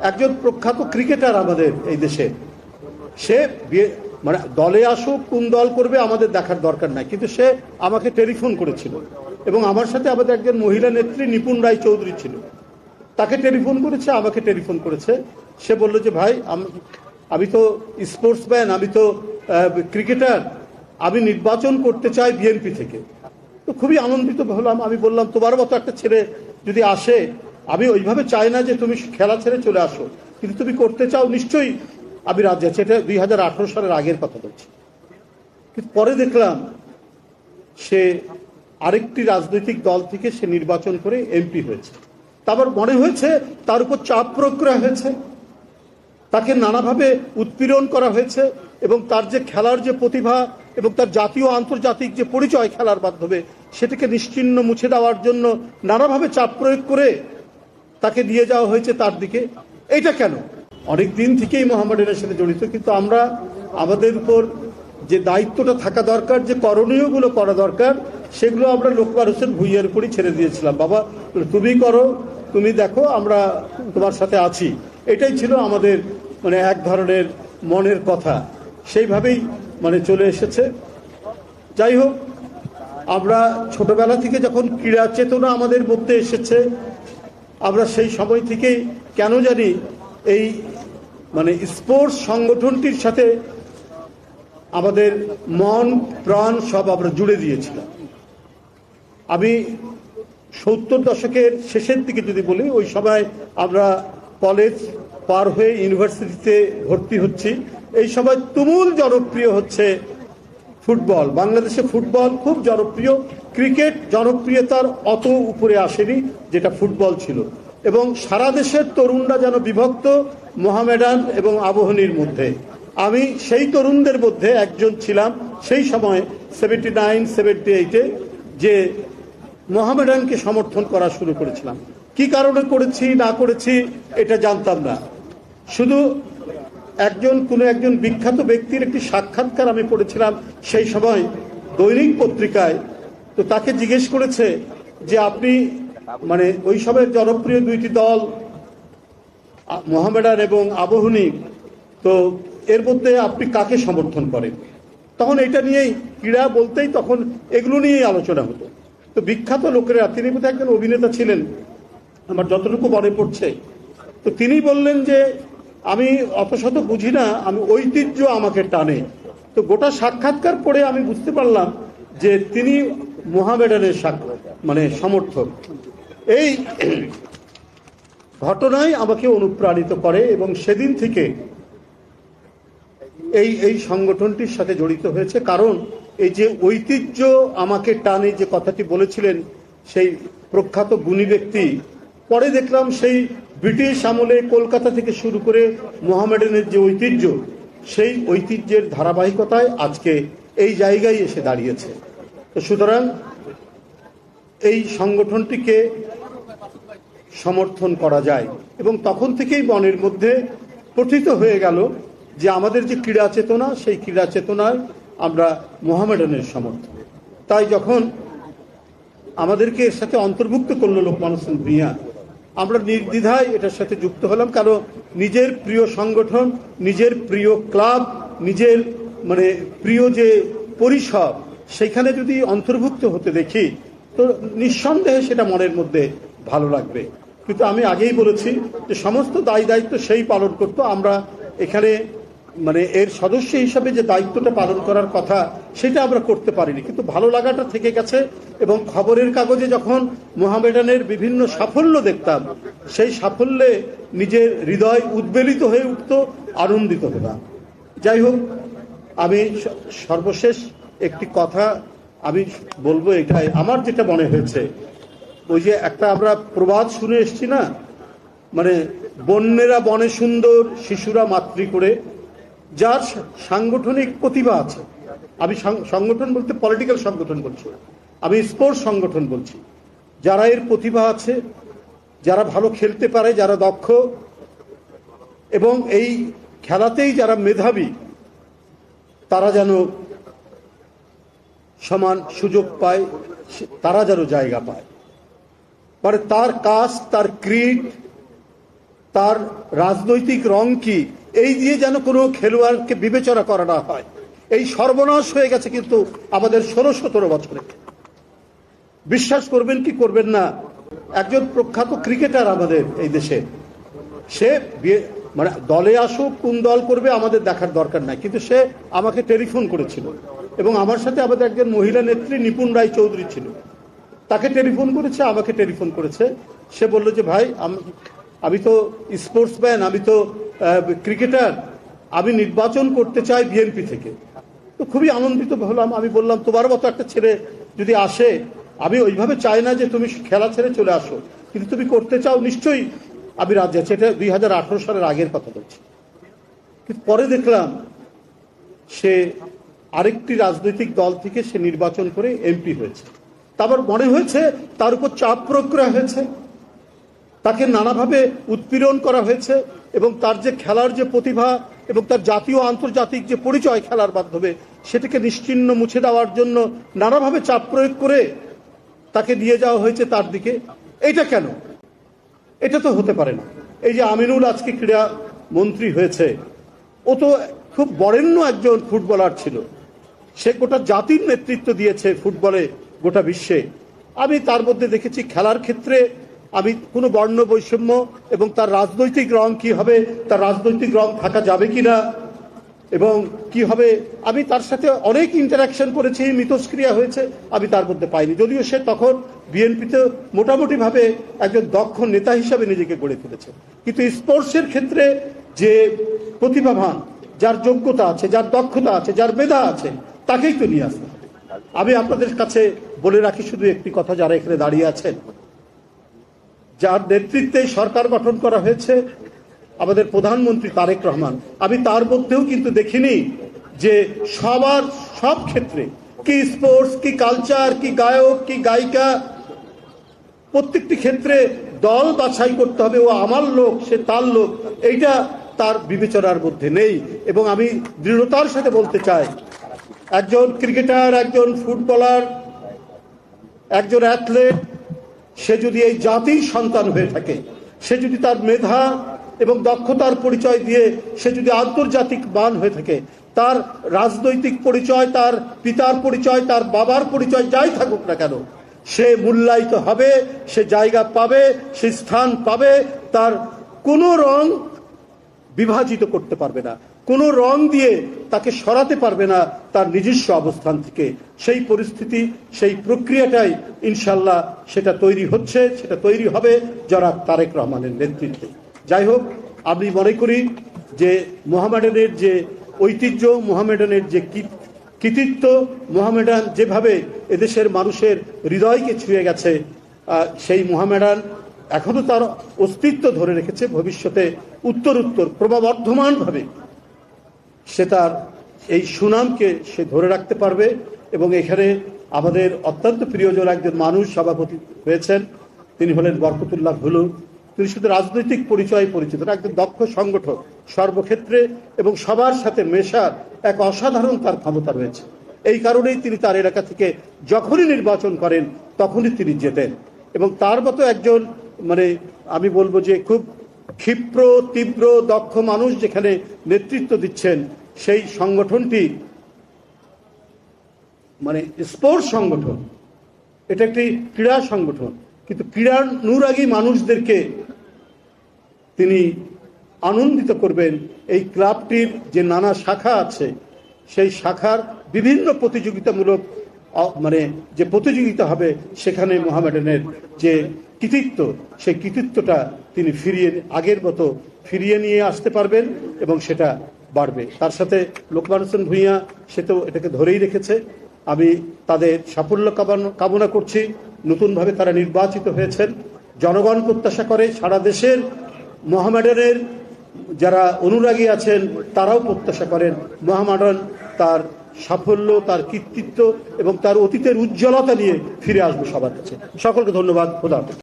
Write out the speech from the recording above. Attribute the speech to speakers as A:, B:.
A: একজন প্রখ্যাত ক্রিকেটার আমাদের এই দেশে, সে মানে দলে আসুক কোন দল করবে আমাদের দেখার দরকার নাই, কিন্তু সে আমাকে টেলিফোন করেছিল এবং আমার সাথে আমাদের একজন মহিলা নেত্রী নিপুণ রায় চৌধুরী ছিল, তাকে টেলিফোন করেছে, আমাকে টেলিফোন করেছে। সে বলল যে ভাই আমি তো স্পোর্টসম্যান, আমি তো ক্রিকেটার, আমি নির্বাচন করতে চাই বিএনপি থেকে। তো খুবই আনন্দিত হলাম। আমি বললাম তোমার মতো একটা ছেলে যদি আসে, আমি ওইভাবে চাই না যে তুমি খেলা ছেড়ে চলে আসো, কিন্তু তুমি করতে চাও নিশ্চয়ই আমি রাজি আছি। এটা 2018 সালের আগের কথা বলছি। কিন্তু পরে দেখলাম সে আরেকটি রাজনৈতিক দল থেকে সে নির্বাচন করে এমপি হয়েছে। তারপর মনে হয়েছে তার উপর চাপ প্রয়োগ করা হয়েছে, তাকে নানাভাবে উৎপীড়ন করা হয়েছে এবং তার যে খেলার যে প্রতিভা এবং তার জাতীয় আন্তর্জাতিক যে পরিচয় খেলার মাধ্যমে, সেটাকে নিশ্চিহ্ন মুছে দেওয়ার জন্য নানাভাবে চাপ প্রয়োগ করে তাকে নিয়ে যাওয়া হয়েছে তার দিকে। এইটা কেন? অনেক দিন থেকেই মোহামেডানের সাথে জড়িত, কিন্তু আমরা আমাদের উপর যে দায়িত্বটা থাকা দরকার, যে করণীয়গুলো করা দরকার, সেগুলো আমরা লোকমান হোসেন ভূঁইয়ার উপরই ছেড়ে দিয়েছিলাম। বাবা তুমি করো, তুমি দেখো, আমরা তোমার সাথে আছি। এটাই ছিল আমাদের মানে এক ধরনের মনের কথা, সেইভাবেই মানে চলে এসেছে। যাই হোক, আমরা ছোটবেলা থেকে যখন ক্রীড়া চেতনা আমাদের মধ্যে এসেছে, আমরা সেই সময় থেকেই কেন জানি এই মানে স্পোর্টস সংগঠনটির সাথে আমাদের মন প্রাণ সব আমরা জুড়ে দিয়েছিলাম। আমি 70 দশকের শেষের দিকে যদি বলি, ওই সময় আমরা কলেজ পার হয়ে ইউনিভার্সিটিতে ভর্তি হচ্ছি। এই সময় তুমুল জনপ্রিয় হচ্ছে ফুটবল। বাংলাদেশে ফুটবল খুব জনপ্রিয়, ক্রিকেট জনপ্রিয়তার অত উপরে আসেনি যেটা ফুটবল ছিল। এবং সারা দেশের তরুণরা যেন বিভক্ত মোহামেডান এবং আবাহনীর মধ্যে। আমি সেই তরুণদের মধ্যে একজন ছিলাম সেই সময় 79-78-এ, যে মোহামেডানকে সমর্থন করা শুরু করেছিলাম। কি কারণে করেছি না করেছি এটা জানতাম না, শুধু কোনো একজন বিখ্যাত ব্যক্তির একটি সাক্ষাৎকার আমি পড়েছিলাম সেই সময় দৈনিক পত্রিকায়। তো তাকে জিজ্ঞেস করেছে যে আপনি মানে ওই সময়ের জনপ্রিয় দুইটি দল মোহামেডান এবং আবাহনী, তো এর মধ্যে আপনি কাকে সমর্থন করেন? তখন এটা নিয়েই, ক্রীড়া বলতেই তখন এগুলো নিয়েই আলোচনা হতো। তো বিখ্যাত লোকেরা, তিনি বোধহয় একজন অভিনেতা ছিলেন আমার যতটুকু মনে পড়ছে, তো তিনি বললেন যে আমি অত শত বুঝি না, আমি ঐতিহ্য আমাকে টানে। তো গোটা সাক্ষাৎকার পড়ে আমি বুঝতে পারলাম যে তিনি মোহামেডানের মানে সমর্থক। এই ঘটনাই আমাকে অনুপ্রাণিত করে এবং সেদিন থেকে এই সংগঠনটির সাথে জড়িত হয়েছে। কারণ এই যে ঐতিহ্য আমাকে টানে যে কথাটি বলেছিলেন সেই প্রখ্যাত গুণী ব্যক্তি, পরে দেখলাম সেই ব্রিটিশ আমলে কলকাতা থেকে শুরু করে মোহামেডানের যে ঐতিহ্য, সেই ঐতিহ্যের ধারাবাহিকতায় আজকে এই জায়গায় এসে দাঁড়িয়েছে। তো সুতরাং এই সংগঠনটিকে সমর্থন করা যায় এবং তখন থেকেই মনের মধ্যে পঠিত হয়ে গেল যে আমাদের যে ক্রীড়া চেতনা, সেই ক্রীড়া চেতনায় আমরা মোহামেডানের সমর্থন। তাই যখন আমাদেরকে এর সাথে অন্তর্ভুক্ত করলো লোকমান হোসেন ভূঁইয়া, আমরা নির্দ্বিধায় এটার সাথে যুক্ত হলাম। কারণ নিজের প্রিয় সংগঠন, নিজের প্রিয় ক্লাব, নিজের মানে প্রিয় যে পরিসর, সেখানে যদি অন্তর্ভুক্ত হতে দেখি তো নিঃসন্দেহে সেটা মনের মধ্যে ভালো লাগবে। কিন্তু আমি আগেই বলেছি যে সমস্ত দায় দায়িত্ব সেই পালন করতো, আমরা এখানে মানে এর সদস্য হিসাবে যে দায়িত্বটা পালন করার কথা সেটা আমরা করতে পারিনি, কিন্তু ভালো লাগাটা থেকে গেছে। এবং খবরের কাগজে যখন মোহামেডানের বিভিন্ন সাফল্য দেখতাম, সেই সাফল্যে নিজের হৃদয় উদ্বেলিত হয়ে উঠত, আনন্দিত হতাম। যাই হোক, আমি সর্বশেষ একটি কথা আমি বলবো, এটাই আমার যেটা মনে হয়েছে। ওই যে একটা আমরা প্রবাদ শুনে এসছি না, মানে বন্যেরা বনে সুন্দর, শিশুরা মাতৃ করে। যার সাংগঠনিক প্রতিভা আছে, আমি সংগঠন বলতে পলিটিক্যাল সংগঠন বলছি, আমি স্পোর্টস সংগঠন বলছি, যারা এর প্রতিভা আছে, যারা ভালো খেলতে পারে, যারা দক্ষ এবং এই খেলাতেই যারা মেধাবী, তারা যেন সমান সুযোগ পায়, তারা যেন জায়গা পায়। মানে তার কাস্ট, তার ক্রিড, তার রাজনৈতিক রং কি, এই দিয়ে যেন কোনো খেলোয়াড়কে বিবেচনা করা না হয়। এই সর্বনাশ হয়ে গেছে কিন্তু আমাদের 16-17 বছরে। বিশ্বাস করবেন কি করবেন না, একজন প্রখ্যাত ক্রিকেটার আমাদের এই দেশে, সে মানে দলে আসুক কোন দল করবে আমাদের দেখার দরকার নাই, কিন্তু সে আমাকে টেলিফোন করেছিল এবং আমার সাথে আমাদের একজন মহিলা নেত্রী নিপুণ রায় চৌধুরী ছিল, তাকে টেলিফোন করেছে, আমাকে টেলিফোন করেছে। সে বলল যে ভাই আমি তো স্পোর্টসম্যান, আমি তো ক্রিকেটার, আমি নির্বাচন করতে চাই বিএনপি থেকে। তো খুবই আনন্দিত হলাম। আমি বললাম তোমার মতো একটা ছেলে যদি আসে, আমি ওইভাবে চাই না যে তুমি খেলা ছেড়ে চলে আসো, কিন্তু তুমি করতে চাও নিশ্চয়ই আমি রাজি আছি। এটা 2018 সালের আগের কথা বলছি। কিন্তু পরে দেখলাম সে আরেকটি রাজনৈতিক দল থেকে সে নির্বাচন করে এমপি হয়েছে। তারপর মনে হয়েছে তার উপর চাপ প্রয়োগ করা হয়েছে, তাকে নানাভাবে উৎপীড়ন করা হয়েছে এবং তার যে খেলার যে প্রতিভা এবং তার জাতীয় আন্তর্জাতিক যে পরিচয় খেলার মাধ্যমে, সেটাকে নিশ্চিহ্ন মুছে দেওয়ার জন্য নানাভাবে চাপ প্রয়োগ করে তাকে নিয়ে যাওয়া হয়েছে তার দিকে। এটা কেন? এটা তো হতে পারে না। এই যে আমিনুল আজকে ক্রীড়া মন্ত্রী হয়েছে, ও তো খুব বরেণ্য একজন ফুটবলার ছিল, সে গোটা জাতির নেতৃত্ব দিয়েছে ফুটবলে গোটা বিশ্বে। আমি তার মধ্যে দেখেছি খেলার ক্ষেত্রে আমি কোনো বর্ণ বৈষম্য এবং তার রাজনৈতিক রং কি হবে, তার রাজনৈতিক রং থাকা যাবে কিনা এবং কি হবে, আমি তার সাথে অনেক ইন্টারাকশন করেছি, মিথস্ক্রিয়া হয়েছে, আমি তার মধ্যে পাইনি। যদিও সে তখন বিএনপিতে মোটামুটিভাবে একজন দক্ষ নেতা হিসাবে নিজেকে গড়ে তুলেছে, কিন্তু স্পোর্টসের ক্ষেত্রে যে প্রতিভাবান, যার যোগ্যতা আছে, যার দক্ষতা আছে, যার মেধা আছে, তাকেই তো নিয়ে আসতে হবে। আমি আপনাদের কাছে বলে রাখি শুধু একটি কথা, যারা এখানে দাঁড়িয়ে আছেন, যার নেতৃত্বে সরকার গঠন করা হয়েছে আমাদের প্রধানমন্ত্রী তারেক রহমান, আমি তার মধ্যেও কিন্তু দেখিনি যে সব ক্ষেত্রে, কি স্পোর্টস, কি কালচার, কি গায়ক, কি গায়িকা, প্রত্যেকটি ক্ষেত্রে দল বাছাই করতে হবে, ও আমার লোক, সে তার লোক, এইটা তার বিবেচনার মধ্যে নেই। এবং আমি দৃঢ়তার সাথে বলতে চাই, একজন ক্রিকেটার, একজন ফুটবলার, একজন অ্যাথলেট, সে যদি এই জাতির সন্তান হয়ে থাকে, সে যদি তার মেধা এবং দক্ষতার পরিচয় দিয়ে সে যদি আন্তর্জাতিক মান হয়ে থাকে, তার রাজনৈতিক পরিচয়, তার পিতার পরিচয়, তার বাবার পরিচয় যাই থাকুক না কেন, সে মূল্যায়িত হবে, সে জায়গা পাবে, সে স্থান পাবে। তার কোনো রং বিভাজিত করতে পারবে না, কোনো রং দিয়ে তাকে সরাতে পারবে না তার নিজস্ব অবস্থান থেকে। সেই পরিস্থিতি, সেই প্রক্রিয়াটাই ইনশাল্লাহ সেটা তৈরি হচ্ছে, সেটা তৈরি হবে জনাব তারেক রহমানের নেতৃত্বে। যাই হোক, আমি মনে করি যে মোহামেডানের যে ঐতিহ্য, মোহামেডানের যে কৃতিত্ব, মোহামেডান যেভাবে এদেশের মানুষের হৃদয়কে ছুঁয়ে গেছে, সেই মোহামেডান এখনো তার অস্তিত্ব ধরে রেখেছে। ভবিষ্যতে উত্তরোত্তর ক্রমবর্ধমানভাবে সে তার এই সুনামকে সে ধরে রাখতে পারবে। এবং এখানে আমাদের অত্যন্ত প্রিয়জন একজন মানুষ সভাপতি হয়েছেন, তিনি হলেন বরকতুল্লাহ ভুলু। তিনি শুধু রাজনৈতিক পরিচয় পরিচিত না, একজন দক্ষ সংগঠক, সর্বক্ষেত্রে এবং সবার সাথে মেশার এক অসাধারণ তার ক্ষমতা রয়েছে। এই কারণেই তিনি তার এলাকা থেকে যখনই নির্বাচন করেন তখনই তিনি জেতেন। এবং তার মতো একজন, মানে আমি বলবো যে খুব ক্ষিপ্র, তীব্র, দক্ষ মানুষ যেখানে নেতৃত্ব দিচ্ছেন, সেই সংগঠনটি মানে স্পোর্টস সংগঠন, এটা একটি ক্রীড়া সংগঠন, কিন্তু ক্রীড়ানুরাগী মানুষদেরকে তিনি আনন্দিত করবেন। এই ক্লাবটির যে নানা শাখা আছে, সেই শাখার বিভিন্ন প্রতিযোগিতামূলক মানে যে প্রতিযোগিতা হবে, সেখানে মোহামেডানের যে কৃতিত্ব, সেই কৃতিত্বটা তিনি আগের মতো ফিরিয়ে নিয়ে আসতে পারবেন এবং সেটা বাড়বে। তার সাথে লোকমান হোসেন ভূঁইয়া, সে তো এটাকে ধরেই রেখেছে। আমি তাদের সাফল্য কামনা করছি। নতুনভাবে তারা নির্বাচিত হয়েছেন। জনগণ প্রত্যাশা করে, সারা দেশের মোহামেডানের যারা অনুরাগী আছেন তারাও প্রত্যাশা করেন মোহামেডান তার সাফল্য, তার কৃতিত্ব এবং তার অতীতের উজ্জ্বলতা নিয়ে ফিরে আসবে সবার কাছে। সকলকে ধন্যবাদ। খোদা হাফেজ।